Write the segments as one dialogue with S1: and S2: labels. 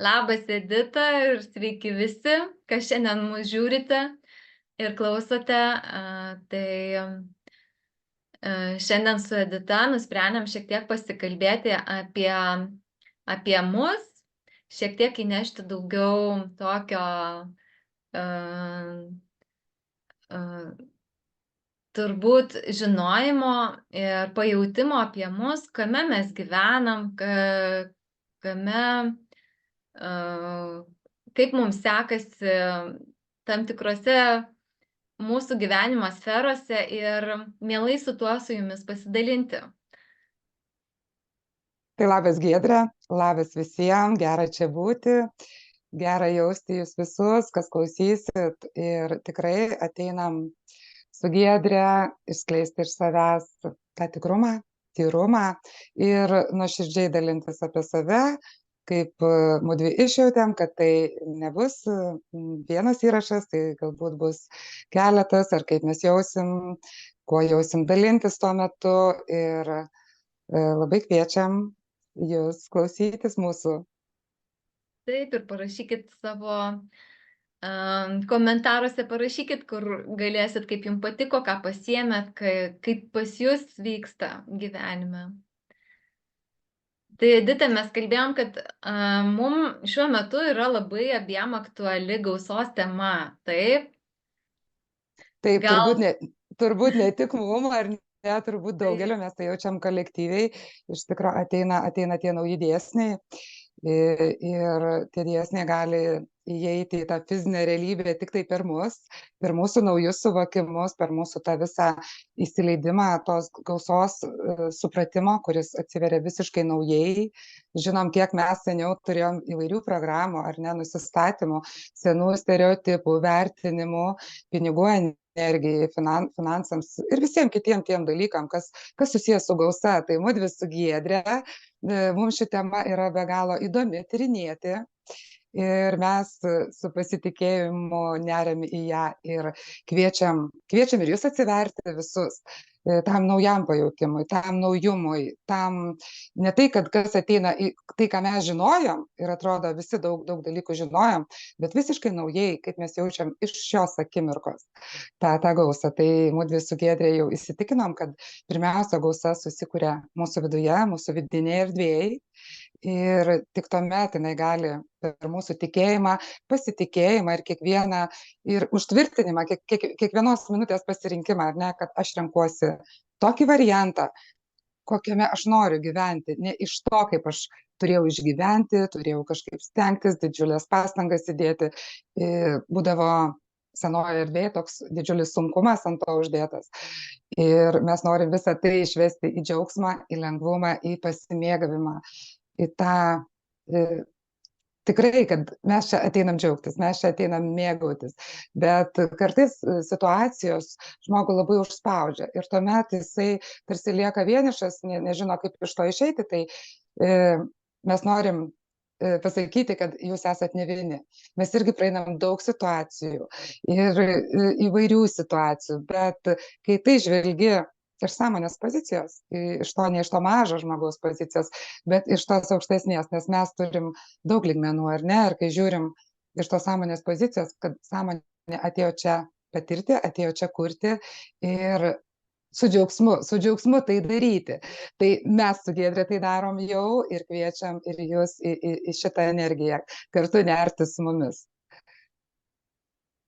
S1: Labas Edita ir sveiki visi, kas šiandien mus žiūrite ir klausote. Šiandien su Edita nusprendėm šiek tiek pasikalbėti apie mus, šiek tiek įnešti daugiau tokio turbūt žinojimo ir pajautimo apie mus, kame mes gyvenam, kame kaip mums sekasi tam tikrose mūsų gyvenimo sferose ir mielai su tuo su jumis pasidalinti.
S2: Tai labas Giedre, labas visiems, gera čia būti, gera jausti jūs visus, kas klausysit ir tikrai ateinam su Giedre išskleisti iš savęs tą tikrumą, tyrumą ir nuoširdžiai dalintis apie save, kaip mudvi išjautėm, kad tai nebus vienas įrašas, tai galbūt bus keletas, ar kaip mes jausim, kuo jausim dalintis tuo metu ir labai kviečiam jūs klausytis mūsų.
S1: Taip, ir parašykit savo komentaruose, parašykit, kur galėsit, kaip jums patiko, ką pasiėmėt, kaip pas jūs vyksta gyvenime. Tai Edita, mes kalbėjom, kad mums šiuo metu yra labai abiem aktuali gausos tema, taip?
S2: Taip, turbūt ne tik mum, ar ne, turbūt daugelio, mes tai jaučiam kolektyviai, iš tikrųjų ateina tie nauji dėsniai ir tie dėsniai gali įeiti į tą fizinę realybę tik tai per mus, per mūsų naujus suvokimus, per mūsų tą visą įsileidimą tos gausos supratimo, kuris atsiveria visiškai naujai. Žinom, kiek mes seniau turėjom įvairių programų ar ne, nusistatymų, senų stereotipų, vertinimų, pinigų energijai, finansams ir visiems kitiem tiem dalykam, kas susijęs su gausa. Tai mudvi su Giedre, mums ši tema yra be galo įdomi tyrinėti. Ir mes su pasitikėjimu neriam į ją ir kviečiam ir jūs atsiverti visus tam naujam pajautimui, tam naujumui, tam ne tai, kad kas ateina į tai, ką mes žinojom ir atrodo visi daug dalykų žinojom, bet visiškai naujai, kaip mes jaučiam iš šios akimirkos tą gausą. Tai mudvi su Giedre jau įsitikinom, kad pirmiausia gausa susikuria mūsų viduje, mūsų vidinėje erdvėje. Ir tik tuomet jinai gali per mūsų tikėjimą, pasitikėjimą ir kiekvieną ir užtvirtinimą, kiekvienos minutės pasirinkimą, ar ne, kad aš renkuosi tokį variantą, kokiame aš noriu gyventi, ne iš to, kaip aš turėjau išgyventi, turėjau kažkaip stengtis, didžiulės pastangas įdėti, būdavo senoje erdvėje toks didžiulis sunkumas ant to uždėtas. Ir mes norim visą tai išvesti į džiaugsmą, į lengvumą, į pasimėgavimą, į tą tikrai, kad mes čia ateinam džiaugtis, mes čia ateinam mėgautis, bet kartais situacijos žmogų labai užspaudžia ir tuomet jisai tarsi lieka vienišas, nežino kaip iš to išeiti, tai mes norim pasakyti, kad jūs esat ne vieni. Mes irgi praeinam daug situacijų ir įvairių situacijų, bet kai tai žvelgi iš sąmonės pozicijos, ne iš to mažo žmogaus pozicijos, bet iš tos aukštesnės, nes mes turim daug lygmenų, ar ne, ir kai žiūrim iš tos sąmonės pozicijos, kad sąmonė atėjo čia patirti, atėjo čia kurti ir su džiaugsmu tai daryti. Tai mes su Giedre tai darom jau ir kviečiam ir jūs į šitą energiją kartu nerti su mumis.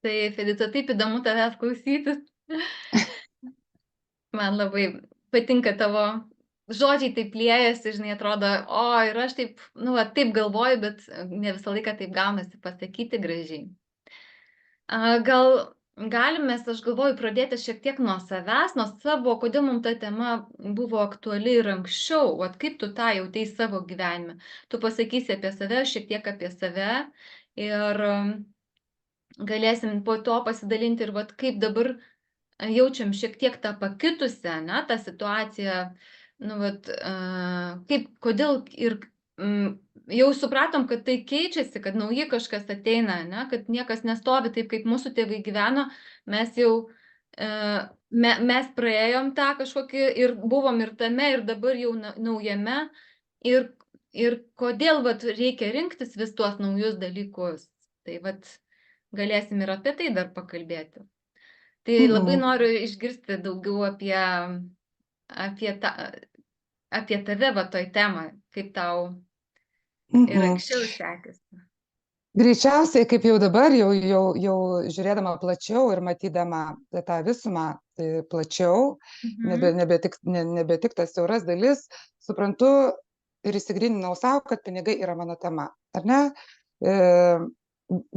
S1: Taip, Edita, taip įdomu tavęs klausytis. Man labai patinka tavo žodžiai, taip liejasi, žinai, atrodo, ir aš taip, taip galvoju, bet ne visą laiką taip gaunasi pasakyti gražiai. Gal galime, aš galvoju, pradėti šiek tiek nuo savęs, nuo savo, kodėl mums ta tema buvo aktuali ir anksčiau, kaip tu tą jautei savo gyvenime. Tu pasakysi apie save, šiek tiek apie save ir galėsim po to pasidalinti ir kaip dabar jaučiam šiek tiek tą pakitusią, tą situaciją, kodėl ir jau supratom, kad tai keičiasi, kad nauji kažkas ateina, kad niekas nestovi taip, kaip mūsų tėvai gyveno, mes jau, mes praėjom tą kažkokį ir buvom ir tame, ir dabar jau naujame, ir ir kodėl vat reikia rinktis vis tuos naujus dalykus. Tai vat galėsim ir apie tai dar pakalbėti. Tai labai noriu išgirsti daugiau apie tave va toj temą, kaip tau ir anksčiau sekėsi.
S2: Greičiausiai, kaip jau dabar, jau žiūrėdama plačiau ir matydama tą visumą plačiau, nebe tik tas siauras dalis, suprantu ir įsigryninau savo, kad pinigai yra mano tema, ar ne?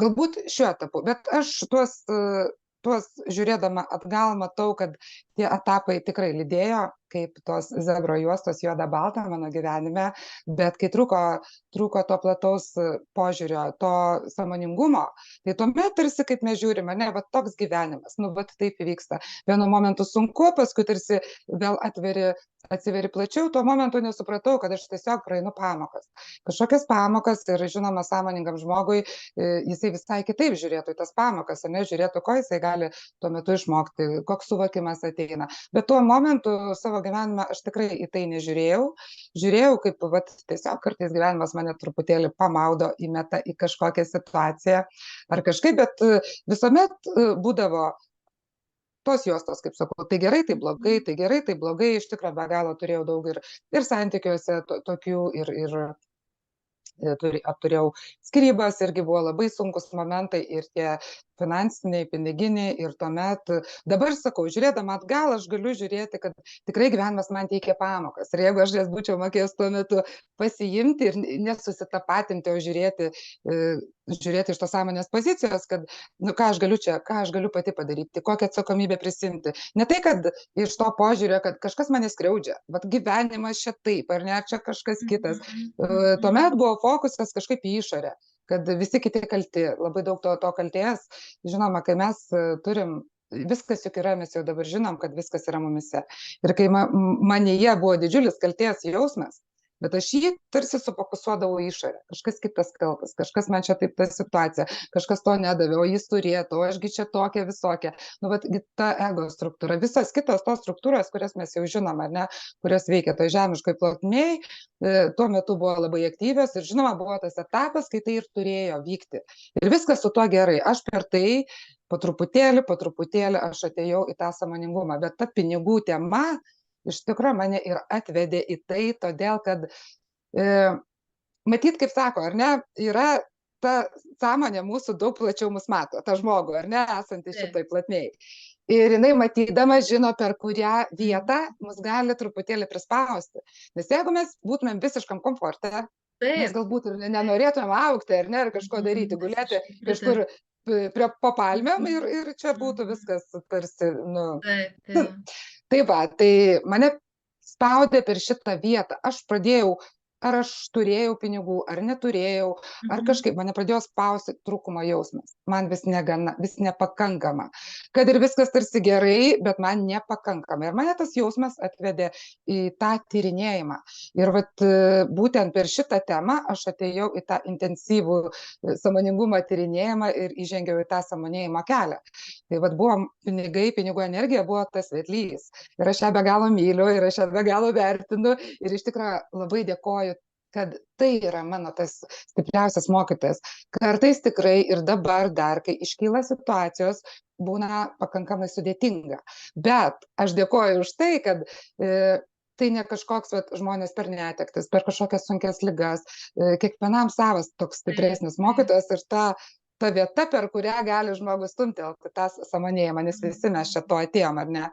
S2: Galbūt šiuo etapu, bet aš tuos žiūrėdama atgal matau, kad tie etapai tikrai lydėjo, kaip tos zebro juostos juoda balta mano gyvenime, bet kai trūko to plataus požiūrio, to sąmoningumo, tai tuomet tarsi kaip mes žiūrime, ne, va toks gyvenimas, nu, va taip vyksta. Vienu momentu sunku, paskui tarsi vėl atsiveri plačiau, tuo momentu nesupratau, kad aš tiesiog praeinu pamokas. Kažkokias pamokas ir žinoma, sąmoningam žmogui jisai visai kitaip žiūrėtų į tas pamokas, ne, žiūrėtų, ko jisai gali tuo metu išmokti, koks suvokimas ateina. Bet tuo momentu savo gyvenime aš tikrai į tai nežiūrėjau. Žiūrėjau, kaip vat, tiesiog kartais gyvenimas mane truputėlį pamaudo, įmeta į kažkokią situaciją ar kažkaip, bet visuomet būdavo tos juostos, kaip sakau, tai gerai, tai blogai, tai gerai, tai blogai. Iš tikrųjų, be galo turėjau daug ir santykiuose tokių, ir turėjau skyrybas, irgi buvo labai sunkus momentai ir tie finansiniai, piniginiai, ir tuomet, dabar sakau, žiūrėdama atgal, aš galiu žiūrėti, kad tikrai gyvenimas man teikia pamokas. Ir jeigu aš jas būčiau mokėjęs tuo metu pasiimti ir nesusitapatinti, o žiūrėti iš tos sąmonės pozicijos, kad, nu, ką aš galiu pati padaryti, kokią atsakomybę prisimti. Ne tai, kad iš to požiūrio, kad kažkas mane skriaudžia, bet gyvenimas čia taip, ar ne, čia kažkas kitas. Tuomet buvo fokusas kažkaip į išorę, kad visi kiti kalti, labai daug to kaltės. Žinoma, kai mes turim, viskas juk yra, mes jau dabar žinom, kad viskas yra mumise. Ir kai manyje buvo didžiulis kaltės jausmas, bet aš jį tarsi sufokusuodavau į išorę. Kažkas kitas kaltas, kažkas man čia taip ta situacija, kažkas to nedavė, o jis turėtų, o ašgi čia tokia visokia. Nu, bet ta ego struktūra, visas kitos tos struktūros, kurias mes jau žinom, ar ne, kurios veikia toj žemiškoj plotmėj, tuo metu buvo labai aktyvios ir žinoma buvo tas etapas, kai tai ir turėjo vykti. Ir viskas su tuo gerai. Aš per tai po truputėlį aš atėjau į tą sąmoningumą, bet ta pinigų tema iš tikrųjų mane ir atvedė į tai, todėl kad matyt, kaip sako, ar ne, yra ta sąmonė mūsų daug plačiau mus mato, tą žmogų, ar ne, esantį šitoj plotmėj. Ir jinai matydama žino, per kurią vietą mus gali truputėlį prispausti. Nes jeigu mes būtumėm visiškam komforte, mes galbūt ir nenorėtumėm augti, ar ne, ar kažko daryti, gulėti kažkur po palmėm ir čia būtų viskas tarsi, nu... Tai va, tai mane spaudė per šitą vietą. Aš pradėjau, ar aš turėjau pinigų, ar neturėjau, ar kažkaip mane pradėjo spausti trūkumo jausmas. Man vis negana, vis nepakankama. Kad ir viskas tarsi gerai, bet man nepakankama. Ir mane tas jausmas atvedė į tą tyrinėjimą. Ir vat, būtent per šitą temą aš atėjau į tą intensyvų sąmoningumo tyrinėjimą ir įžengiau į tą sąmonėjimo kelią. Tai vat buvo pinigai, pinigų energija buvo tas vedlys. Ir aš ją be galo myliu, ir aš ją be galo vertinu. Ir iš tikrųjų labai dėkoju, kad tai yra mano tas stipriausias mokytojas. Kartais tikrai ir dabar dar, kai iškyla situacijos, būna pakankamai sudėtinga. Bet aš dėkoju už tai, kad tai ne kažkoks žmonės per netektis, per kažkokias sunkias ligas. Kiekvienam savas toks stipresnis mokytojas ir ta vieta, per kurią gali žmogus stumtelti tą sąmonėjimą, nes visi mes čia to atėjom, ar ne?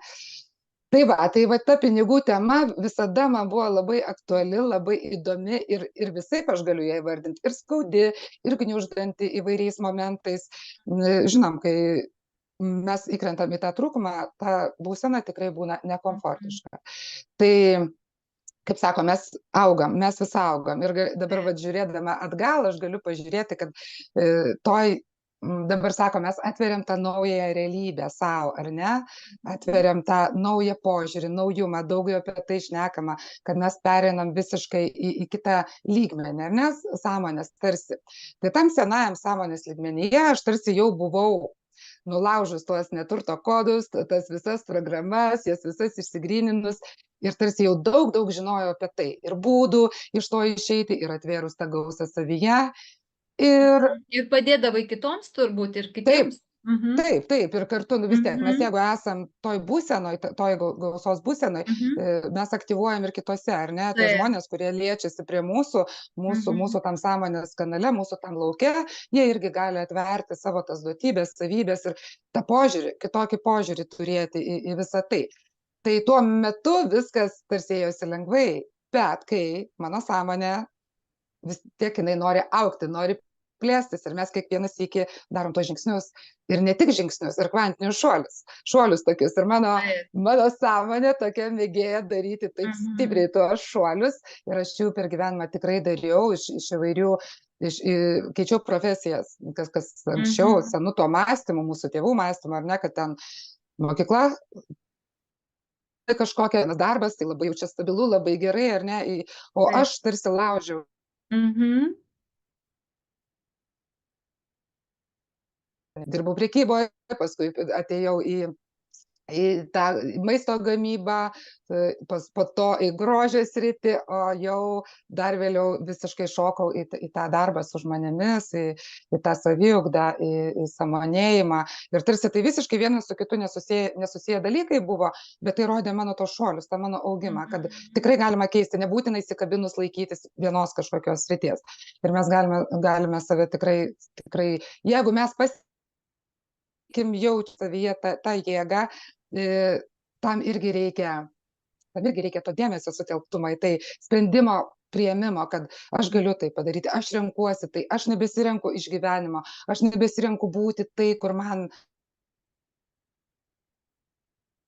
S2: Tai va ta pinigų tema visada man buvo labai aktuali, labai įdomi ir visaip aš galiu ją įvardinti. Ir skaudi, ir gniuždanti įvairiais momentais. Žinom, kai mes įkrentam į tą trūkumą, ta būsena tikrai būna nekomfortiška. Tai, kaip sako, mes augam, mes vis augam. Ir dabar žiūrėdama atgal, aš galiu pažiūrėti, kad dabar sako, mes atveriam tą naują realybę savo, ar ne? Atveriam tą naują požiūrį, naujumą, daugiau apie tai šnekama, kad mes pereinam visiškai į kitą lygmenį, ar ne? Sąmonės tarsi. Tai tam senajam sąmonės lygmenyje aš tarsi jau buvau nulaužus tuos neturto kodus, tas visas programas, jas visas išsigryninus ir tarsi jau daug žinojo apie tai. Ir būdų iš to išeiti, ir atvėrus tą gausą savyje.
S1: Ir padėdavai kitoms turbūt ir
S2: Taip,
S1: kitiems. Mhm.
S2: taip, ir kartu, vis tiek, mes
S1: Mhm.
S2: jeigu esam toj būsenoj, toj gausos būsenoj,
S1: Mhm.
S2: mes aktyvuojam ir kitose, ar ne, tie
S1: Taip.
S2: žmonės, kurie liečiasi prie mūsų
S1: Mhm.
S2: tam sąmonės kanale, mūsų tam lauke, jie irgi gali atverti savo tas duotybės, savybės ir tą požiūrį, kitokį požiūrį turėti į visą tai. Tai tuo metu viskas tarsi ėjosi lengvai, bet kai mano sąmonė vis tiek jinai nori augti, nori plėstis ir mes kiekvieną sykį darom tos žingsnius ir ne tik žingsnius, ir kvantinius šuolius tokius. Ir mano sąmonė tokia mėgėja daryti taip stipriai tuos šuolius ir aš jų per gyvenimą tikrai dariau iš įvairių, keičiau profesijas, kas anksčiau senu tuo mąstymu, mūsų tėvų mąstymu, ar ne, kad ten mokykla kažkokia darbas, tai labai jau čia stabilu, labai gerai, ar ne, o aš tarsi laužiau. Dirbau prekyboje, paskui atėjau į tą maisto gamybą, po to į grožio sritį, o jau dar vėliau visiškai šokau į tą darbą su žmonėmis, į tą saviugdą, į sąmonėjimą. Ir tarsi tai visiškai vienas su kitu nesusiję dalykai buvo, bet tai rodė mano tos šuolius, tą mano augimą, kad tikrai galima keisti, nebūtinai įsikabinus laikytis vienos kažkokios srities. Ir mes galime save tikrai, jeigu mes jaučia savyje tą jėgą, tam irgi reikia to dėmesio sutelktumo į tai, sprendimo priėmimo, kad aš galiu tai padaryti, aš renkuosi tai, aš nebesirenku išgyvenimo, aš nebesirenku būti tai, kur man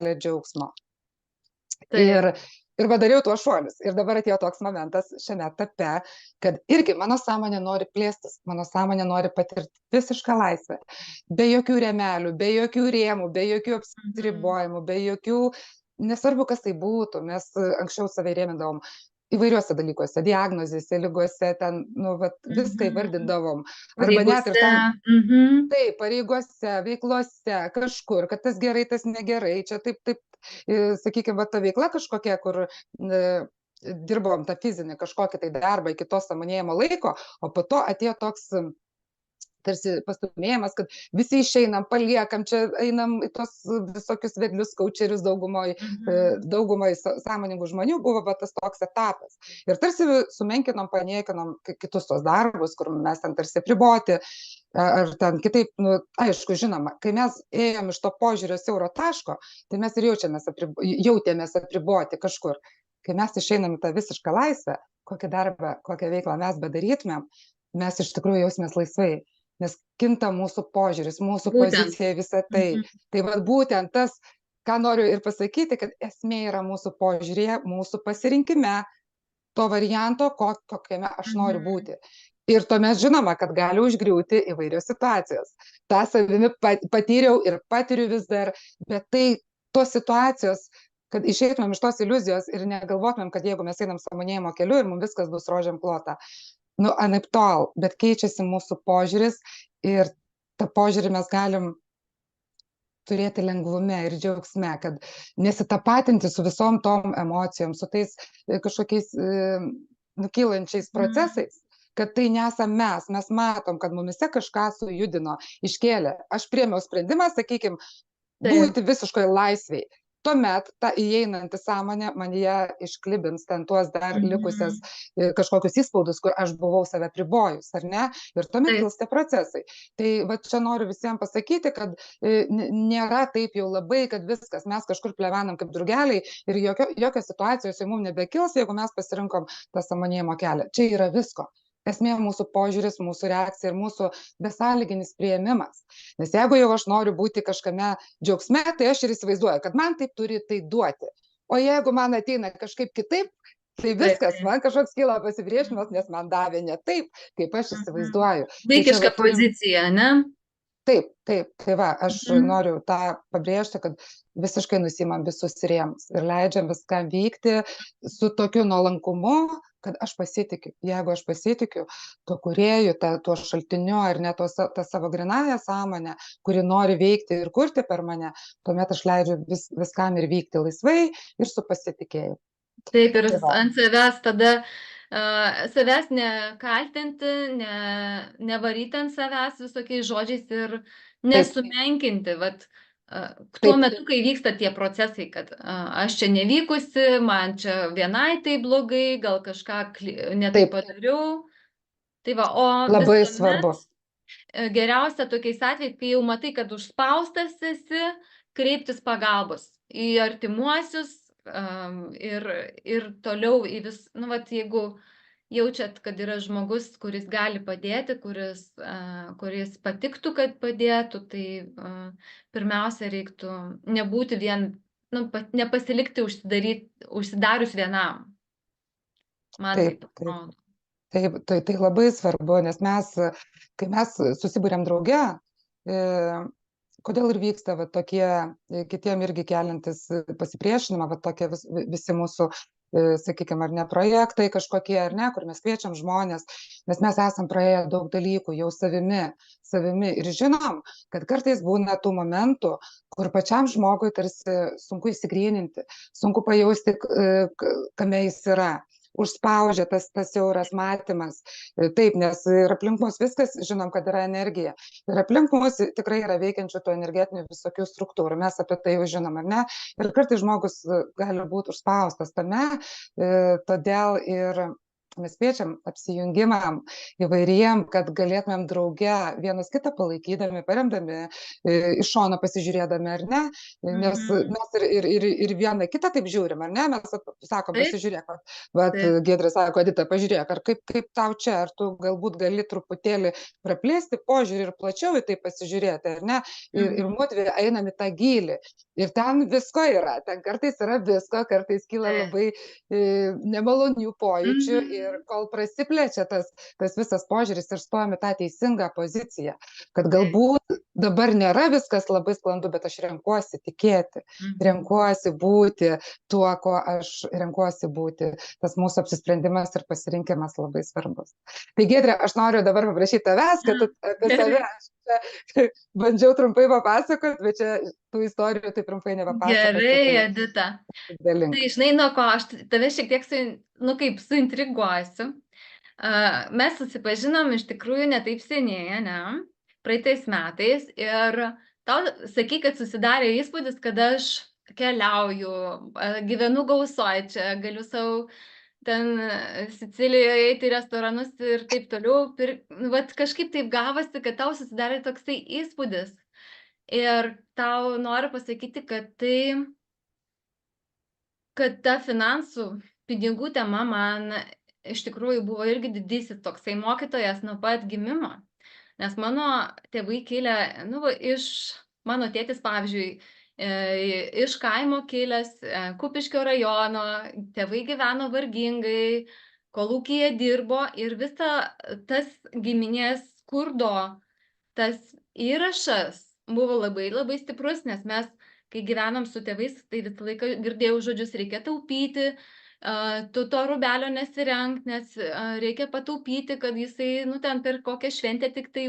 S2: džiaugsmo. Ir padariau tuos šuolius. Ir dabar atėjo toks momentas šiame etape, kad irgi mano sąmonė nori plėstis, mano sąmonė nori patirti visišką laisvę, be jokių rėmelių, be jokių rėmų, be jokių apsiribojimų, be jokių, nesvarbu, kas tai būtų, mes anksčiau save rėmindavom įvairiuose dalykuose, diagnozėse, ligose, ten, viską įvardindavom. Arba net ir tam, taip, pareigose, veiklose, kažkur, kad tas gerai, tas negerai, čia taip, sakykime, ta veikla kažkokia, kur dirbom tą fizinį kažkokį tai darbą iki to sąmonėjimo laiko, o po to atėjo toks tarsi pastumėjimas, kad visi išeinam, paliekam, čia einam į tos visokius vedlius, kaučerius daugumai sąmoningų žmonių buvo tas toks etapas. Ir tarsi sumenkinom, paniekinom kitus tos darbus, kur mes ten tarsi apriboti, ar ten kitaip, aišku, žinoma, kai mes ėjom iš to požiūrio siauro taško, tai mes ir jautėmės apriboti kažkur. Kai mes išeinam į tą visišką laisvę, kokį darbą, kokią veiklą mes bedarytumėm, mes iš tikrųjų jausimės laisvai, nes kinta mūsų požiūris, mūsų pozicija, visą tai. Tai būtent tas, ką noriu ir pasakyti, kad esmė yra mūsų požiūrėje, mūsų pasirinkime to varianto, kokiame aš noriu būti. Ir tuomet žinoma, kad gali užgriūti įvairios situacijos. tą savimi patyriau ir patiriu vis dar, bet tai tos situacijos, kad išeitumėm iš tos iliuzijos ir negalvotumėm, kad jeigu mes einam sąmonėjimo keliu ir mums viskas bus rožėm klota. Nu, anaiptol, bet keičiasi mūsų požiūris ir tą požiūrį mes galim turėti lengvume ir džiaugsme, kad nesitapatinti su visom tom emocijom, su tais kažkokiais nukylančiais procesais, kad tai nesam mes matom, kad mumise kažką sujudino, iškėlė. Aš priėmiau sprendimą, sakykime, būti visiškoje laisvėje. Tuomet ta įeinanti sąmonė man ją išklibins ten tuos dar likusias kažkokius įspaudus, kur aš buvau save pribojus, ar ne? Ir tuomet kils tie procesai. Tai va čia noriu visiems pasakyti, kad nėra taip jau labai, kad viskas, mes kažkur plevenam kaip drugeliai ir jokios situacijos jau mums nebekils, jeigu mes pasirinkom tą sąmonėjimo kelią. Čia yra visko. Esmė mūsų požiūris, mūsų reakcija ir mūsų besąlyginis priėmimas. Nes jeigu jau aš noriu būti kažkame džiaugsme, tai aš ir įsivaizduoju, kad man taip turi tai duoti. O jeigu man ateina kažkaip kitaip, tai viskas, man kažkoks kyla pasipriešinimas, nes man davė ne taip, kaip aš įsivaizduoju.
S1: Vaikiška pozicija, ne?
S2: Taip, tai va, aš noriu tą pabrėžti, kad visiškai nusimam visus rėmus ir leidžiam viskam vykti su tokiu nuolankumu, kad aš pasitikiu. Jeigu aš pasitikiu tuo kūrėju, tuo šaltiniu ar ne tą savo grynąją sąmonę, kuri nori veikti ir kurti per mane, tuomet aš leidžiu viskam ir vykti laisvai ir su pasitikėjimu.
S1: Taip, ir
S2: Tai va.
S1: ant savęs tada savęs nekaltinti, nevaryti ant savęs visokiais žodžiais ir nesumenkinti. Vat, tuo
S2: Taip,
S1: metu, kai vyksta tie procesai, kad aš čia nevykusi, man čia vienai tai blogai, gal kažką netai
S2: taip,
S1: padariau. Tai va, o
S2: labai svarbu.
S1: visuomet geriausia tokiais atvejais, kai jau matai, kad užspaustas esi, kreiptis pagalbos į artimuosius ir toliau į nu, vat, jeigu jaučiat, kad yra žmogus, kuris gali padėti, kuris patiktų, kad padėtų, tai pirmiausia reiktų nebūti nepasilikti užsidarius vienam. Man taip atrodo.
S2: Taip, tai labai svarbu, nes kai mes susibūrėm drauge, kodėl ir vyksta va, tokie kitiem irgi keliantis pasipriešinimą, va, tokie visi mūsų, sakykime, ar ne projektai kažkokie, ar ne, kur mes kviečiam žmonės, nes mes esam praėję daug dalykų jau savimi ir žinom, kad kartais būna tų momentų, kur pačiam žmogui tarsi sunku įsigryninti, sunku pajausti, kame jis yra. Užspaudžia tas siauras matymas. Taip, nes ir aplink mus viskas, žinom, kad yra energija. Ir aplink mus tikrai yra veikiančių tų energetinių visokių struktūrų. Mes apie tai jau žinom, ar ne? Ir kartais žmogus gali būti užspaustas tame, todėl ir mes kviečiam apsijungimam įvairiem, kad galėtumėm drauge vienas kitą palaikydami, paremdami, iš šono pasižiūrėdami, ar ne? Nes mes ir vieną kitą taip žiūrim, ar ne? Mes sakom, pasižiūrėk, vat Giedrė sako, Edita, pažiūrėk, ar kaip tau čia, ar tu galbūt gali truputėlį praplėsti požiūrį ir plačiau į tai pasižiūrėti, ar ne? Ir mūdvi einam į tą gylį. Ir ten visko yra, ten kartais yra visko, kartais kyla labai nemalonių pojūčių ir kol prasiplečia tas visas požiūris ir stojam į tą teisingą poziciją, kad galbūt dabar nėra viskas labai sklandu, bet aš renkuosi tikėti, renkuosi būti tuo, ko aš renkuosi būti. Tas mūsų apsisprendimas ir pasirinkimas labai svarbus. Tai Giedrė, aš noriu dabar paprašyti tavęs, kad tu apie save, aš bandžiau trumpai papasakoti, bet čia tų istorijų tai trumpai nepapasakoti.
S1: Gerai, Edita. Tai žinai, nuo ko aš tave šiek tiek suintriguosiu. Mes susipažinom iš tikrųjų ne taip seniai, ne? Praeitais metais. Ir tau sakai, kad susidarė įspūdis, kad aš keliauju, gyvenu gausoj čia, galiu savo ten Sicilijoje eiti į restoranus ir taip toliau. Vat kažkaip taip gavosi, kad tau susidarė toksai įspūdis. Ir tau noriu pasakyti, kad ta finansų, pinigų tema man iš tikrųjų buvo irgi didysis toksai mokytojas nuo pat gimimo. Nes mano tėvai kilę, mano tėtis, pavyzdžiui, iš kaimo kilęs, Kupiškio rajono, tėvai gyveno vargingai, kolūkyje dirbo ir visa tas giminės skurdo, tas įrašas buvo labai labai stiprus, nes mes, kai gyvenom su tėvais, tai visą laiką girdėjau žodžius, reikia taupyti, tu to rūbelio nesirenk, nes reikia pataupyti, kad jisai, ten per kokią šventę tik tai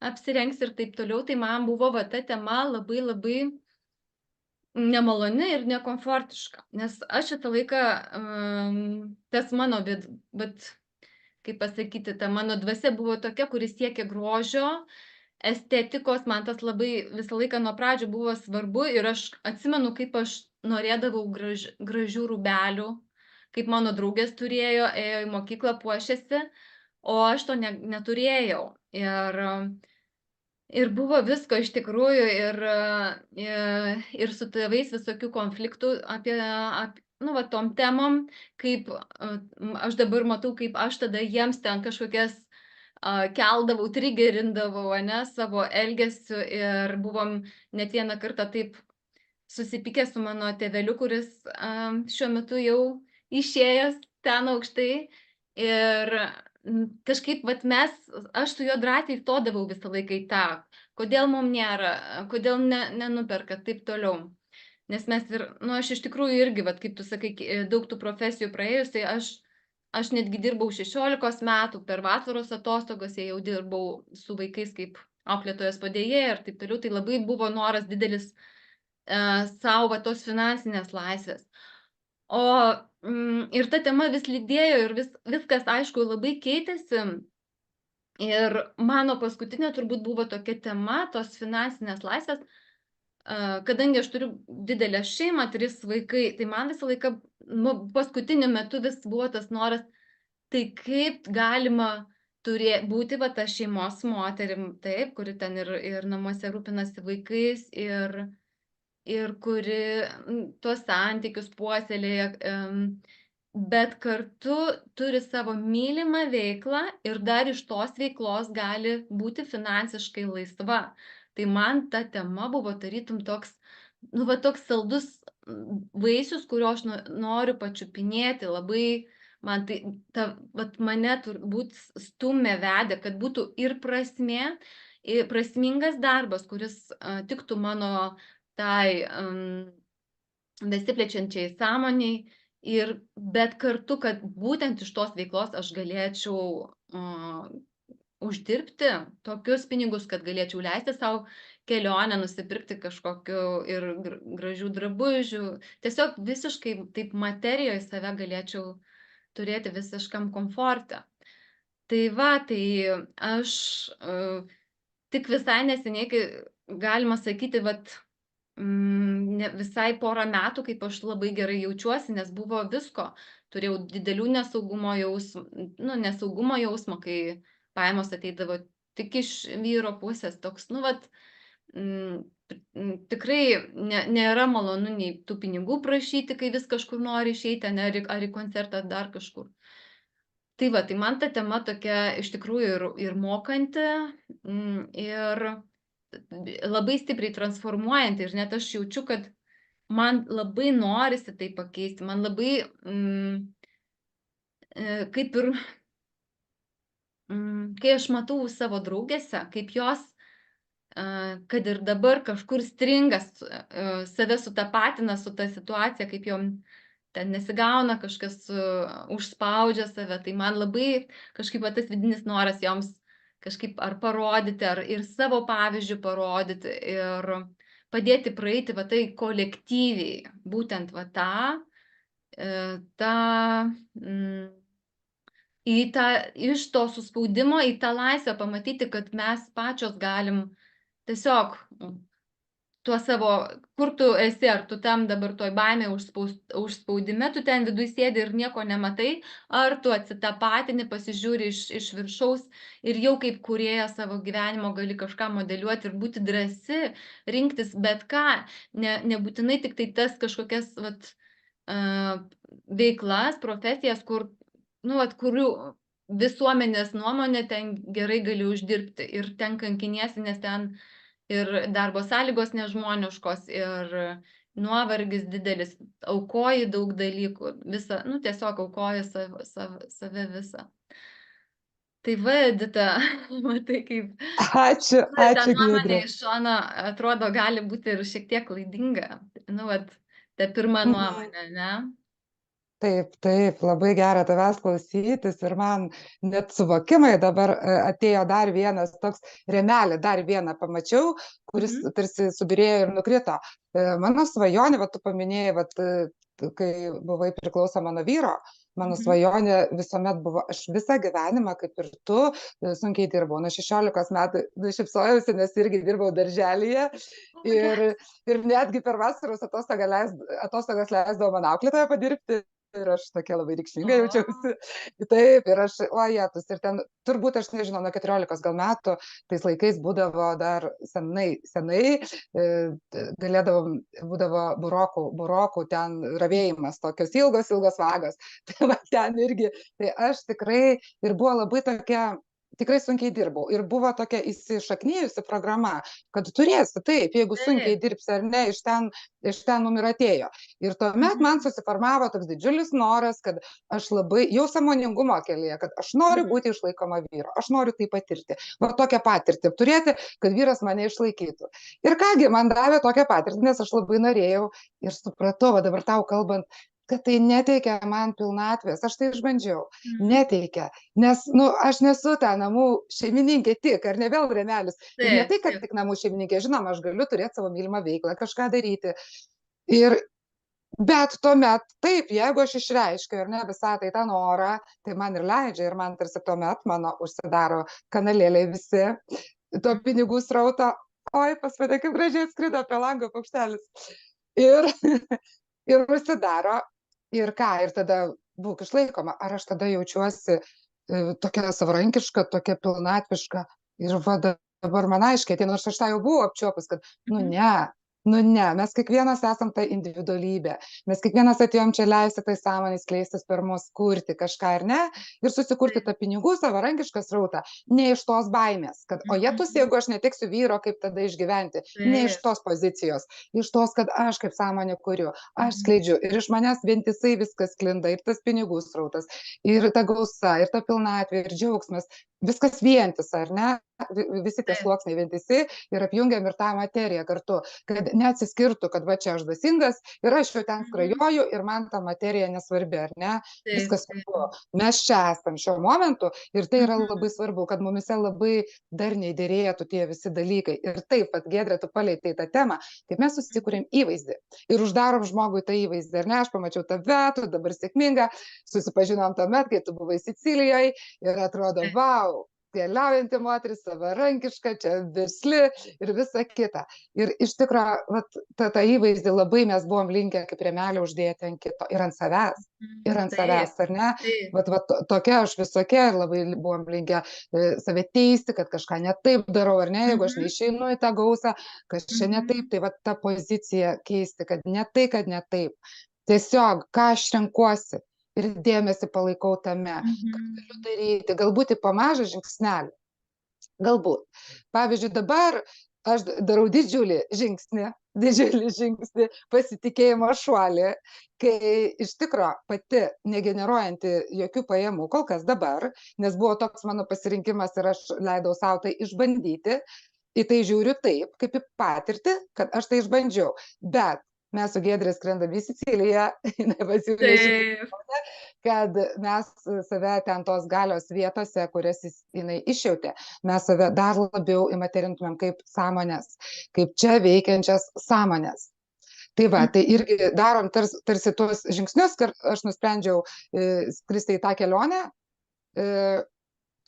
S1: apsirengs ir taip toliau. Tai man buvo va ta tema labai labai nemaloni ir nekomfortiška, nes aš šitą laiką, tas mano, bet kaip pasakyti, ta mano dvasia buvo tokia, kuris siekia grožio, estetikos, man tas labai visą laiką nuo pradžių buvo svarbu ir aš atsimenu, kaip aš norėdavau gražių rūbelių, kaip mano draugės turėjo, ėjo į mokyklą, puošėsi, o aš to neturėjau. Ir buvo visko iš tikrųjų ir su tėvais visokių konfliktų apie tom temom, kaip aš dabar matau, kaip aš tada jiems ten kažkokias keldavau, trigerindavau, savo elgesiu ir buvom net vieną kartą taip susipykę su mano tėveliu, kuris šiuo metu jau išėjęs ten aukštai ir kažkaip, aš su juo drąsiai stodavau visą laiką į tą, kodėl mums nėra, kodėl nenuperka, taip toliau. Nes mes aš iš tikrųjų irgi, kaip tu sakai, daug tų profesijų praėjus, tai aš aš netgi dirbau 16 metų, per vasaros atostogas jau dirbau su vaikais kaip auklėtojos padėjėja ir taip toliau, tai labai buvo noras didelis savo va, tos finansinės laisvės. O ir ta tema vis lydėjo ir viskas, aišku, labai keitėsi. Ir mano paskutinė turbūt buvo tokia tema, tos finansinės laisvės, kadangi aš turiu didelę šeimą, 3 vaikai, tai man visą laiką, nu, paskutiniu metu vis buvo tas noras, tai kaip galima būti va ta šeimos moterim, taip, kuri ten ir namuose rūpinasi vaikais, ir kuri tuos santykius puoselėja, bet kartu turi savo mylimą veiklą ir dar iš tos veiklos gali būti finansiškai laisva. Tai man ta tema buvo tarytum toks, nu, va, toks saldus vaisius, kurio aš noriu pačiupinėti. Labai man tai, vat, mane turbūt stumė, vedė, kad būtų ir prasmė, ir prasmingas darbas, kuris tiktų mano tai besiplečiančiai sąmoniai, bet kartu, kad būtent iš tos veiklos aš galėčiau uždirbti tokius pinigus, kad galėčiau leisti savo kelionę, nusipirkti kažkokiu ir gražių drabužių. Tiesiog visiškai taip materijoje save galėčiau turėti visiškam komforte. Tai va, tai aš tik visai neseniai, kai galima sakyti, vat, visai porą metų, kaip aš labai gerai jaučiuosi, nes buvo visko. Turėjau didelių nesaugumo jausmo, kai pajamos ateidavo tik iš vyro pusės. Toks, nu, vat, tikrai nėra malonu nei tų pinigų prašyti, kai vis kažkur nori išeiti, ar į koncertą, ar dar kažkur. Tai va, tai man ta tema tokia iš tikrųjų ir mokanti, ir labai stipriai transformuojanti, ir net aš jaučiu, kad man labai norisi tai pakeisti, man labai kaip ir, kai aš matau savo draugėse, kaip jos, kad ir dabar kažkur stringa, save sutapatina su ta situacija, kaip jom ten nesigauna, kažkas užspaudžia save, tai man labai kažkaip tas vidinis noras joms kažkaip ar parodyti, ar ir savo pavyzdžių parodyti, ir padėti praeiti va tai kolektyviai, būtent va iš to suspaudimo į tą laisvę pamatyti, kad mes pačios galim tiesiog tuo savo, kur tu esi, ar tu tam dabar toj baimė užspaudime, tu ten viduj sėdi ir nieko nematai, ar tu atsitapatini, pasižiūri iš viršaus ir jau kaip kūrėja savo gyvenimo gali kažką modeliuoti ir būti drąsi, rinktis bet ką, nebūtinai tik tai tas kažkokias vat, veiklas, profesijas, kur, nu, vat, kurių visuomenės nuomonė ten gerai gali uždirbti ir ten kankiniesi, nes ten ir darbo sąlygos nežmoniškos, ir nuovargis didelis, aukoji daug dalykų, visą, nu, tiesiog aukoji save visą. Tai va, Edita, matai, kaip
S2: Ačiū,
S1: ta nuomonė
S2: Giedrė.
S1: iš šono atrodo gali būti ir šiek tiek klaidinga. Nu, vat, ta pirma nuomonė, ne?
S2: Taip, taip, labai gera tavęs klausytis ir man net suvokimai dabar atėjo dar vienas toks rėmelį, dar vieną pamačiau, kuris tarsi subirėjo ir nukrito. Mano svajonė, va, tu paminėjai, va, kai buvai priklausoma nuo vyro, mano svajonė visuomet buvo, aš visą gyvenimą, kaip ir tu, sunkiai dirbau. Nuo 16 metų šypsojausi, nes irgi dirbau darželyje ir netgi per vasaros atostogas leisdavo man auklėtoją padirbti. Ir aš tokia labai reikšminga jaučiausi. Taip, ir aš, ojetus, ir ten, turbūt aš nežinau, nuo 14 gal metų, tais laikais būdavo dar senai, būdavo burokų ten ravėjimas, tokios ilgos vagos. Tai va, ten irgi, tai aš tikrai, ir buvo labai tokia, tikrai sunkiai dirbau. Ir buvo tokia įsišaknyjusi programa, kad turėsi, taip, jeigu sunkiai dirbsi ar ne, iš ten mum ir atėjo. Ir tuomet man susiformavo toks didžiulis noras, kad aš labai, jau sąmoningumo kelyje, kad aš noriu būti išlaikoma vyro, aš noriu tai patirti. Va tokią patirtį turėti, kad vyras mane išlaikytų. Ir kągi, man davė tokią patirtį, nes aš labai norėjau ir supratau, va dabar tau kalbant, kad tai neteikia man pilnatvės. Aš tai išbandžiau.
S1: Mhm.
S2: Neteikia. Nes, aš nesu ta namų šeimininkė tik, ar ne vėl Remelis. Ir ne tai, kad tik namų šeimininkė, žinoma, aš galiu turėti savo mylimą veiklą, kažką daryti. Bet tuomet, taip, jeigu aš išreiškiu ir ne visą tai tą norą, tai man ir leidžia ir man tarsi tuomet mano užsidaro kanalėliai visi, to pinigų srauto. Oi, pas mane kaip gražiai atskrido apie lango paukštelis. Ir, ir užsidaro. Ir ką, ir tada būk išlaikoma. Ar aš tada jaučiuosi tokia savarankiška, tokia pilnatviška. Ir va dabar man aiškiai, nors aš tą jau buvau apčiuopus, kad, ne, mes kiekvienas esam ta individualybė, mes kiekvienas atėjom čia leisti tai sąmonai skleistis per mus, kurti kažką ar ne, ir susikurti tą pinigų savarankišką srautą, ne iš tos baimės, kad o jetus, jeigu aš neteksiu vyro, kaip tada išgyventi, ne iš tos pozicijos, iš tos, kad aš kaip sąmonė kuriu, aš skleidžiu ir iš manęs vientisai viskas sklinda, ir tas pinigų srautas, ir ta gausa, ir ta pilnatvė, ir džiaugsmas, viskas vientisa, ar ne? Visi tie sluoksniai vientisi ir apjungiam ir tą materiją kartu, kad neatsiskirtų, kad va čia aš dvasingas ir aš jau ten skrajoju ir man ta materija nesvarbi, ar ne? Viskas svarbu. Mes čia esam šiuo momentu ir tai yra labai svarbu, kad mumise labai darniai dėrėtų tie visi dalykai. Ir taip, pat Giedrė, tu palietei tą temą, kaip mes susikūrėm įvaizdį ir uždarom žmogui tą įvaizdį, ar ne? Aš pamačiau tave, tu dabar sėkminga, susipažinom tuomet, kai tu buvai Sicilijoje ir atrodo, vau, keliaujanti moteris, savarankiška, čia versli ir visa kita. Ir iš tikrųjų, tą įvaizdį labai mes buvom linkę kaip rėmelį uždėti ant kito ir ant savęs. Ir ant savęs, ar ne? Tokia aš visokia ir labai buvom linkę save teisti, kad kažką ne taip darau, ar ne, jeigu aš neišeinu į tą gausą, kas čia ne taip, tai ta pozicija keisti, kad ne tai, kad ne taip. Tiesiog, ką aš renkuosi. Ir dėmesį palaikau tame, ką galiu daryti, galbūt į pamažą žingsnelį. Galbūt. Pavyzdžiui, dabar aš darau didžiulį žingsnį, pasitikėjimo šuolį, kai iš tikro pati negeneruojanti jokių pajamų, kol kas dabar, nes buvo toks mano pasirinkimas ir aš leidau savo tai išbandyti, į tai žiūriu taip, kaip į patirtį, kad aš tai išbandžiau. Bet mes su Giedrė skrendam į Siciliją, kad mes save ten tos galios vietose, kurias jinai išjautė, mes save dar labiau įmaterintumėm kaip sąmonės, kaip čia veikiančias sąmonės. Tai va, tai irgi darom tarsi tuos žingsnius, kad aš nusprendžiau skristi į tą kelionę,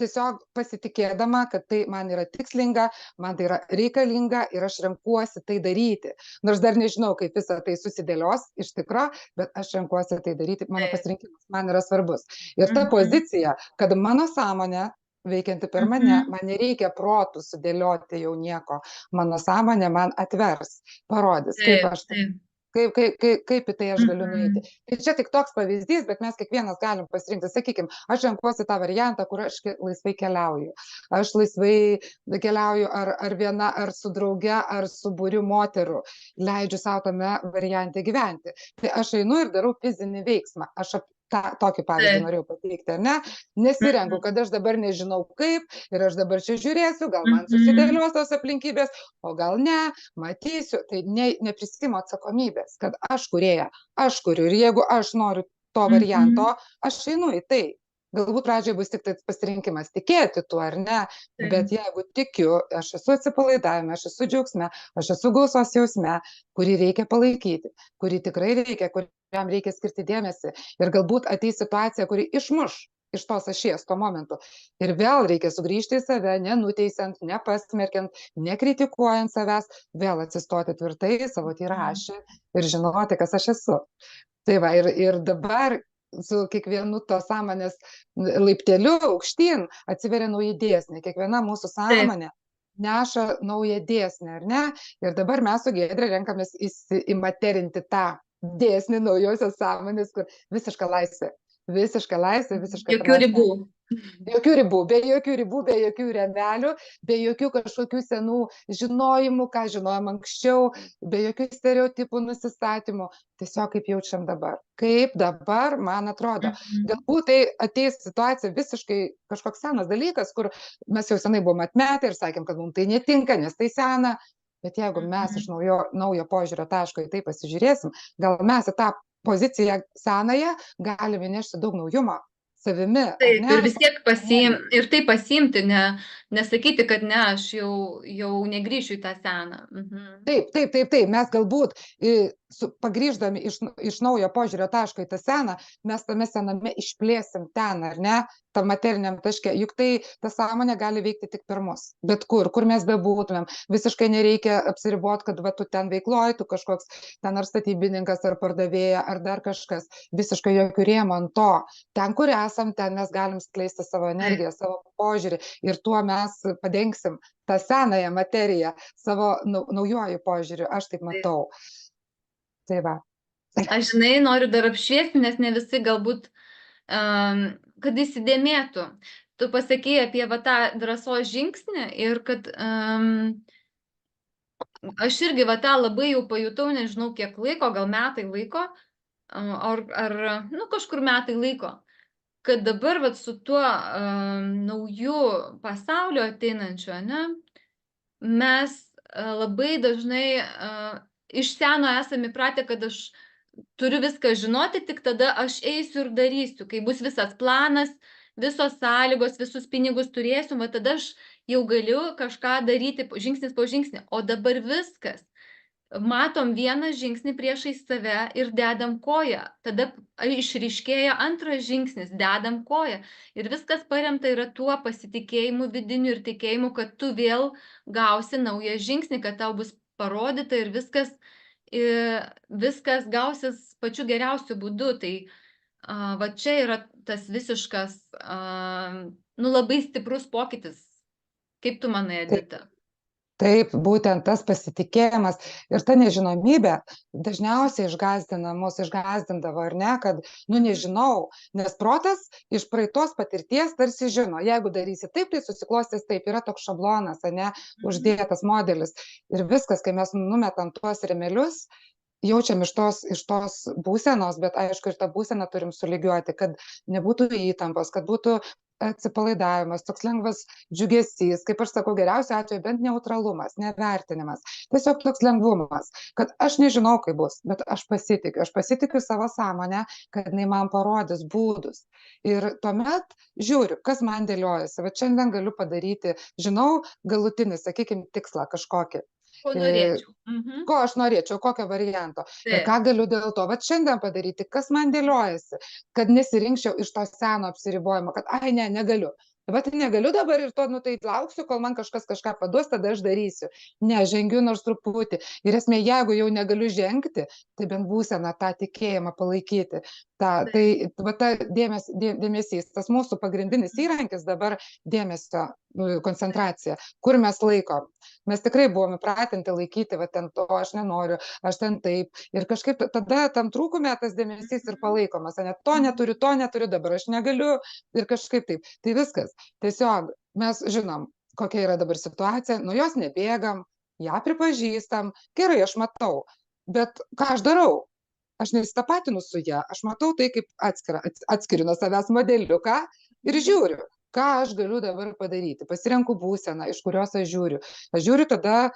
S2: tiesiog pasitikėdama, kad tai man yra tikslinga, man tai yra reikalinga ir aš renkuosi tai daryti. Nors dar nežinau, kaip visą tai susidėlios iš tikro, bet aš renkuosi tai daryti, mano pasirinkimas man yra svarbus. Ir ta pozicija, kad mano sąmonė veikianti per mane, man nereikia protų sudėlioti jau nieko. Mano sąmonė man atvers, parodys, kaip aš tai. Kaip į tai aš galiu nueiti. Tai čia tik toks pavyzdys, bet mes kiekvienas galim pasirinkti. Sakykime, aš renkuosi tą variantą, kur aš laisvai keliauju. Aš laisvai keliauju ar viena, ar su drauge, ar su būriu moterų. Leidžiu savo tame variante gyventi. Tai aš einu ir darau fizinį veiksmą. Aš tokį pavyzdį norėjau pateikti, ar ne? Nesirenku, kad aš dabar nežinau kaip ir aš dabar čia žiūrėsiu, gal man susidėlios tos aplinkybės, o gal ne, matysiu. Tai neprisiimu atsakomybės, kad aš kūrėja, aš kuriu ir jeigu aš noriu to varianto, aš einu į tai. Galbūt pradžioje bus tik tai pasirinkimas tikėti tuo, ar ne, bet jeigu tikiu, aš esu atsipalaidavime, aš esu džiaugsme, aš esu gausos jausme, kurį reikia palaikyti, kurį tikrai reikia, kuriam reikia skirti dėmesį. Ir galbūt ateis situacija, kuri išmuš iš tos ašies, to momentu. Ir vėl reikia sugrįžti į save, nenuteisiant, nepasmerkiant, nekritikuojant savęs, vėl atsistoti tvirtai į savo tyrą ašį ir žinoti, kas aš esu. Tai va, ir dabar su kiekvienu to sąmonės laipteliu aukštyn atsiveria nauji dėsniai. Kiekviena mūsų sąmonė neša naują dėsnį, ar ne? Ir dabar mes su Giedre renkamės įmaterinti tą dėsnį naujosios sąmonės, kur visiška laisvė. Visiška laisvė, visiška
S1: jokių ribų.
S2: Jokių ribų, be jokių rėmelių, be jokių kažkokių senų žinojimų, ką žinojom anksčiau, be jokių stereotipų nusistatymų. Tiesiog kaip jaučiam dabar. Kaip dabar, man atrodo. Galbūt tai ateis situacija visiškai kažkoks senas dalykas, kur mes jau senai buvom atmetę ir sakėm, kad mums tai netinka, nes tai sena. Bet jeigu mes iš naujo požiūrio taško į tai pasižiūrėsim, gal mes į tą poziciją senąją, galim įnešti daug naujumo savimi, ar
S1: Taip,
S2: ne?
S1: ir vis tiek ir tai pasiimti, nesakyti, kad ne, aš jau negrįšiu į tą seną.
S2: Taip. Mes galbūt pagrįždami iš naujo požiūrio taško į tą seną, mes tame sename išplėsim ten, ar ne, tam materiniam taške. Juk tai ta sąmonė gali veikti tik per mus. Bet kur mes bebūtumėm. Visiškai nereikia apsiriboti, kad va, tu ten veikloji, tu kažkoks ten ar statybininkas, ar pardavėja, ar dar kažkas. Visiškai jokių rėmų ant to. Ten, kur esam, ten mes galim skleisti savo energiją, savo požiūrį. Ir tuo mes padengsim tą senąją materiją savo naujuoju požiūriu. Aš taip matau. Tai va.
S1: Aš, žinai, noriu dar apšviesti, nes ne visi galbūt, kad įsidėmėtų. Tu pasakėjai apie va, tą drąsos žingsnį ir kad aš irgi va, tą labai jau pajutau, nežinau kiek laiko, gal metai laiko, ar nu, kažkur metai laiko, kad dabar va, su tuo nauju pasauliu ateinančiu, ne, mes labai dažnai iš seno esame įpratę, kad aš turiu viską žinoti, tik tada aš eisiu ir darysiu. Kai bus visas planas, visos sąlygos, visus pinigus turėsiu, va tada aš jau galiu kažką daryti žingsnis po žingsnį. O dabar viskas. Matom vieną žingsnį priešais save ir dedam koją. Tada išryškėja antras žingsnis, dedam koją. Ir viskas paremta yra tuo pasitikėjimu vidiniu ir tikėjimu, kad tu vėl gausi naują žingsnį, kad tau bus parodyta ir viskas gausis pačiu geriausiu būdu. Tai va čia yra tas visiškas, nu labai stiprus pokytis. Kaip tu manai, Edita?
S2: Taip, būtent tas pasitikėjimas ir ta nežinomybė dažniausiai išgąsdindavo, ar ne, kad, nu nežinau, nes protas iš praeitos patirties tarsi žino, jeigu darysi taip, tai susiklostys taip, yra toks šablonas, ne, uždėtas modelis ir viskas, kai mes numetam tuos rėmelius, jaučiam iš tos būsenos, bet aišku, ir tą būseną turim sulygiuoti, kad nebūtų įtampos, kad būtų atsipalaidavimas, toks lengvas džiugesys, kaip aš sakau, geriausiu atveju bent neutralumas, nevertinimas, tiesiog toks lengvumas, kad aš nežinau, kaip bus, bet aš pasitikiu savo sąmonę, kad jinai man parodys būdus. Ir tuomet žiūriu, kas man dėliojasi, va šiandien galiu padaryti, žinau galutinį, sakykime, tikslą kažkokį.
S1: Ko norėčiau.
S2: Ko aš norėčiau, kokio varianto. Ir ką galiu dėl to šiandien padaryti, kas man dėliojasi, kad nesirinkčiau iš to seno apsiribojimo, kad ai ne, negaliu. Bet negaliu dabar ir to, nu tai lauksiu, kol man kažkas kažką paduos, tada aš darysiu. Ne, žengiu nors truputį. Ir esmė, jeigu jau negaliu žengti, tai bent būseną tą tikėjimą palaikyti. Ta dėmesys, tas mūsų pagrindinis įrankis dabar dėmesio koncentracija, kur mes laikom. Mes tikrai buvome pratinti laikyti, va ten to aš nenoriu, aš ten taip. Ir kažkaip tada tam trūkume tas dėmesys ir palaikomas. Ne, to neturiu, dabar aš negaliu ir kažkaip taip. Tai viskas. Tiesiog mes žinom, kokia yra dabar situacija, nuo jos nebėgam, ją pripažįstam, gerai, aš matau. Bet ką aš darau? Aš nesitapatinu su ją, aš matau tai kaip atskiriu nuo savęs modeliuką ir žiūriu, ką aš galiu dabar padaryti. Pasirenku būseną, iš kurios aš žiūriu. Aš žiūriu tada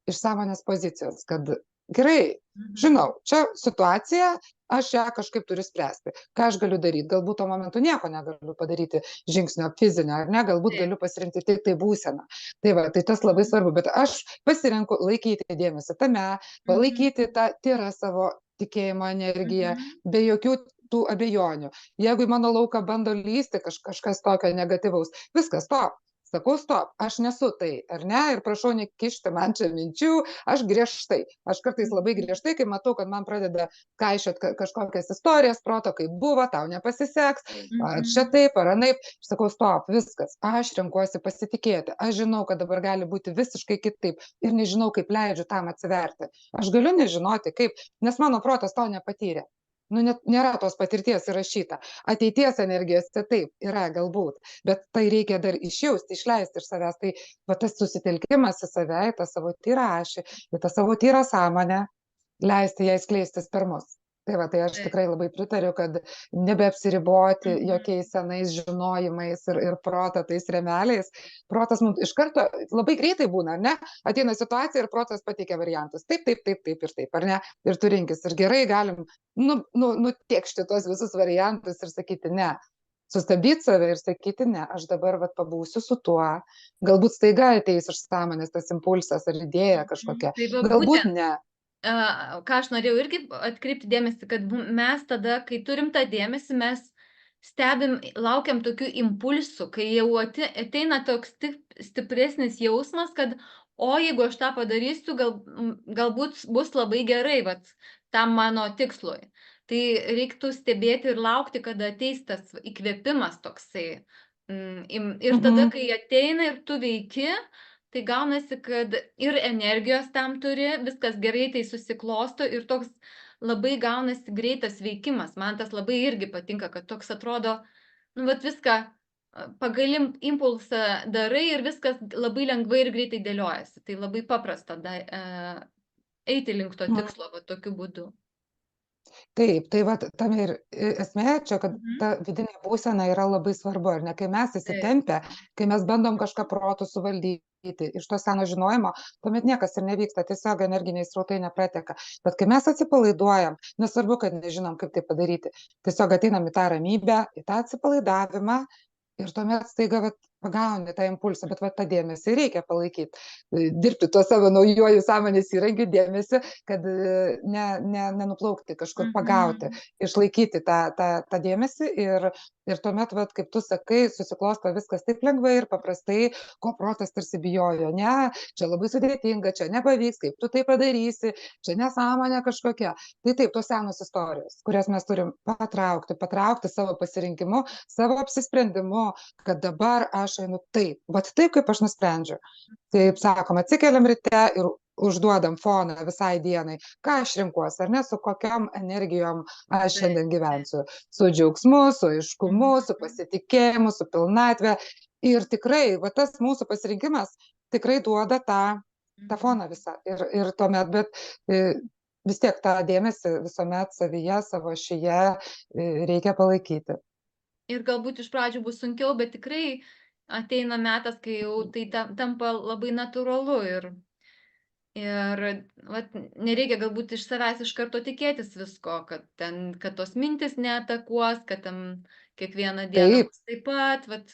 S2: iš sąmonės pozicijos, kad gerai, žinau, čia situacija, aš ją kažkaip turiu spręsti. Ką aš galiu daryti? Galbūt tuo momentu nieko negaliu padaryti žingsnio fizinio, ar ne? Galbūt galiu pasirinkti tik tai būseną. Tai va, tai tas labai svarbu, bet aš pasirenku laikyti dėmesį tame, palaikyti tą tyrą savo tikėjimo energiją, be jokių tų abejonių. Jeigu į mano lauką bando lysti kažkas tokio negatyvaus, viskas, stop. Sakau, stop, aš nesu tai, ar ne? Ir prašau nekišti man čia minčių, aš griežtai. Aš kartais labai griežtai, kai matau, kad man pradeda kaišioti kažkokias istorijas, proto, kaip buvo, tau nepasiseks, ar čia taip, ar anaip. Aš sakau, stop, viskas, aš renkuosi pasitikėti. Aš žinau, kad dabar gali būti visiškai kitaip ir nežinau, kaip leidžiu tam atsiverti. Aš galiu nežinoti, kaip, nes mano protas to nepatyrė. Nu, net nėra tos patirties įrašyta. Ateities energijos tai taip yra galbūt, bet tai reikia dar išjausti, išleisti iš savęs. Tai va, tas susitelkimas į save, į tą savo tyrą ašį, į tą savo tyrą sąmonę, leisti jai skleistis per mus. Tai va, tai aš
S1: Tai
S2: tikrai labai pritariu, kad nebeapsiriboti
S1: mhm.
S2: jokiais senais žinojimais ir proto tais remeliais. Protas mums iš karto labai greitai būna, ne? Ateina situacija ir protas pateikia variantus. Taip, taip, taip, taip ir taip, ar ne? Ir tu rinkis. Ir gerai galim nutiekšti tos visus variantus ir sakyti ne. Sustabdyti save ir sakyti ne, aš dabar vat pabūsiu su tuo. Galbūt staiga ateis iš sąmonės tas impulsas ar idėja
S1: Mhm.
S2: kažkokia.
S1: Tai va
S2: Galbūt
S1: būtent,
S2: ne.
S1: ką aš norėjau irgi atkreipti dėmesį, kad mes tada, kai turim tą dėmesį, mes stebim, laukiam tokių impulsų, kai jau ateina toks stipresnis jausmas, kad o jeigu aš tą padarysiu, galbūt bus labai gerai, vat, tam mano tikslui. Tai reiktų stebėti ir laukti, kada ateis tas įkvėpimas toksai. Ir tada,
S2: Mhm.
S1: kai ateina ir tu veiki, tai gaunasi, kad ir energijos tam turi, viskas gerai tai susiklosto ir toks labai gaunasi greitas veikimas. Man tas labai irgi patinka, kad toks atrodo, nu, vat viską pagal impulsą darai ir viskas labai lengvai ir greitai dėliojasi. Tai labai paprasta eiti link to
S2: Mhm.
S1: tikslo va tokiu būdu.
S2: Taip, tai vat tame ir esmė čia, kad
S1: Mhm.
S2: ta vidinė būsena yra labai svarbu, ar ne? Kai mes
S1: Taip.
S2: įsitempę, kai mes bandom kažką protu suvaldyti iš to seno žinojimo, tuomet niekas ir nevyksta, tiesiog energiniai srautai neprateka. Bet kai mes atsipalaiduojam, nesvarbu, kad nežinom, kaip tai padaryti, tiesiog ateinam į tą ramybę, į tą atsipalaidavimą ir tuomet staiga vat pagauni tą impulsą, bet vat tą dėmesį reikia palaikyti. Dirbti tuo savo naujuoju sąmonės įrankiu dėmesį, kad nenuplaukti kažkur, pagauti,
S1: Mhm.
S2: išlaikyti tą dėmesį ir tuomet, vat, kaip tu sakai, susiklosto viskas taip lengvai ir paprastai, ko protas tarsi bijojo. Ne, čia labai sudėtinga, čia nepavyks, kaip tu tai padarysi, čia nesąmonė kažkokia. Tai taip, tos senos istorijos, kurias mes turim patraukti savo pasirinkimu, savo apsisprendimu, kad dabar aš einu taip, vat taip, kaip aš nusprendžiu. Taip sakom, atsikeliam ryte ir užduodam foną visai dienai, ką aš renkuosi, ar ne, su kokiam energijom aš
S1: Taip,
S2: šiandien
S1: taip.
S2: gyvensiu. Su džiaugsmu, su aiškumu, su
S1: Mhm.
S2: pasitikėjimu, su pilnatve. Ir tikrai, va tas mūsų pasirinkimas tikrai duoda tą foną
S1: Mhm.
S2: visą. Ir tuomet, bet vis tiek tą dėmesį visuomet savyje, savo šyje reikia palaikyti.
S1: Ir galbūt iš pradžių bus sunkiau, bet tikrai ateina metas, kai jau tai tampa labai natūralu ir vat, nereikia galbūt iš savęs iš karto tikėtis visko, kad tos mintis neatakuos, kad ten kiekvieną dieną
S2: Taip,
S1: bus taip pat. Vat,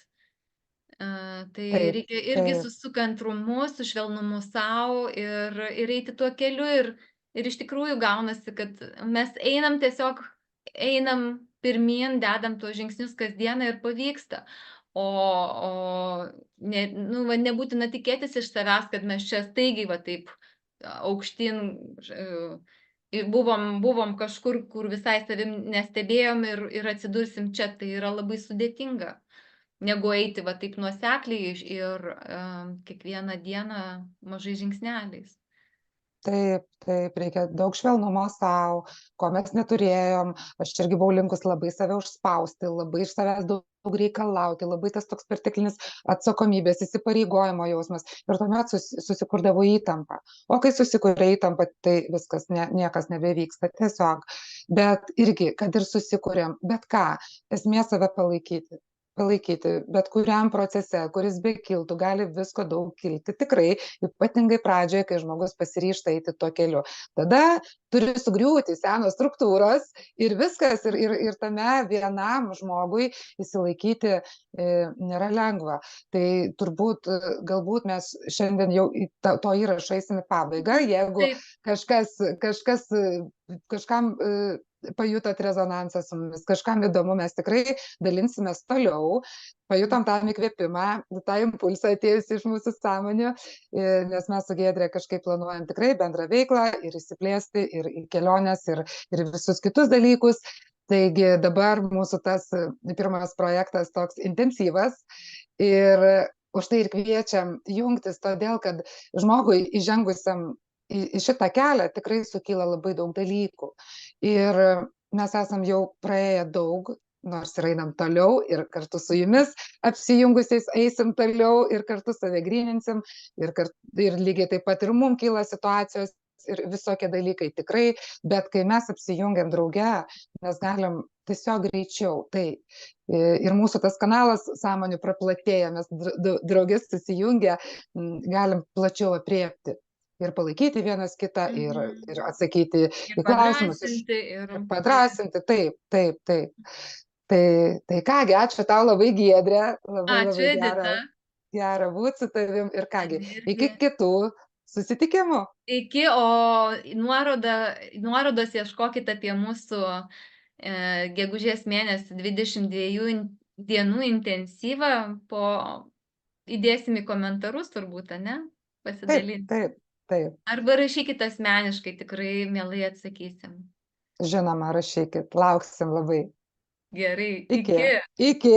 S1: tai
S2: taip,
S1: reikia irgi
S2: taip.
S1: su kantrumu, su švelnumu sau ir eiti tuo keliu ir iš tikrųjų gaunasi, kad mes einam pirmyn, dedam tuos žingsnius kasdieną ir pavyksta. O nu, va, nebūtina tikėtis iš savęs, kad mes čia staigiai va taip aukštyn buvom kažkur, kur visai savim nestebėjom ir atsidursim čia. Tai yra labai sudėtinga negu eiti va taip nuosekliai ir kiekvieną dieną mažais žingsneliais.
S2: Taip, taip, reikia daug švelnumo sau, ko mes neturėjom. Aš irgi buvau linkus labai save užspausti, labai iš savęs daug reikalauti, labai tas toks perteklinis atsakomybės, įsipareigojimo jausmas. Ir tuomet susikurdavo įtampa. O kai susikuria įtampa, tai viskas, niekas nebevyksta tiesiog. Bet irgi, kad ir susikuriam, bet ką, esmė save palaikyti. Palaikyti, bet kuriam procese, kuris bekiltų, gali visko daug kilti. Tikrai, ypatingai pradžioje, kai žmogus pasiryžta eiti tuo keliu. Tada turi sugriūti senos struktūros ir viskas, ir tame vienam žmogui įsilaikyti nėra lengva. Tai turbūt, galbūt mes šiandien jau į to įrašo eisim į pabaigą,
S1: Mhm.
S2: jeigu
S1: Taip,
S2: kažkam pajutot rezonansą su mumis, kažkam įdomu, mes tikrai dalinsimės toliau, pajutom tą įkvėpimą, tą impulsą atėjusi iš mūsų sąmonių, nes mes su Giedre kažkaip planuojam tikrai bendrą veiklą ir įsiplėsti, ir į keliones, ir visus kitus dalykus. Taigi dabar mūsų tas pirmas projektas toks intensyvas ir už tai ir kviečiam jungtis, todėl kad žmogui įžengusiam į šitą kelią tikrai sukyla labai daug dalykų. Ir mes esam jau praėję daug, nors ir einam toliau ir kartu su jumis apsijungusiais eisim toliau ir kartu save gryninsim ir lygiai taip pat ir mum kyla situacijos ir visokie dalykai tikrai, bet kai mes apsijungiam drauge, mes galim tiesiog greičiau. Tai ir mūsų tas kanalas sąmonių praplatėja, mes draugės susijungę, galim plačiau apriepti ir palaikyti vienas kitą, ir atsakyti
S1: Ir
S2: į klausimus,
S1: padrąsinti, ir
S2: ir padrąsinti, taip. Tai kągi, ačiū tau labai, Giedrė, labai
S1: ačiū,
S2: labai
S1: Edita.
S2: gera būti su tavim ir kągi, iki
S1: Irgi.
S2: kitų susitikimų.
S1: Iki, o nuorodos ieškokit apie mūsų gegužės mėnesį 22 dienų intensyvą, įdėsim į komentarus turbūt, ne? Pasidalinsim.
S2: Taip.
S1: Arba rašykit asmeniškai, tikrai mielai atsakysim.
S2: Žinoma, rašykit, lauksim labai.
S1: Gerai,
S2: Iki.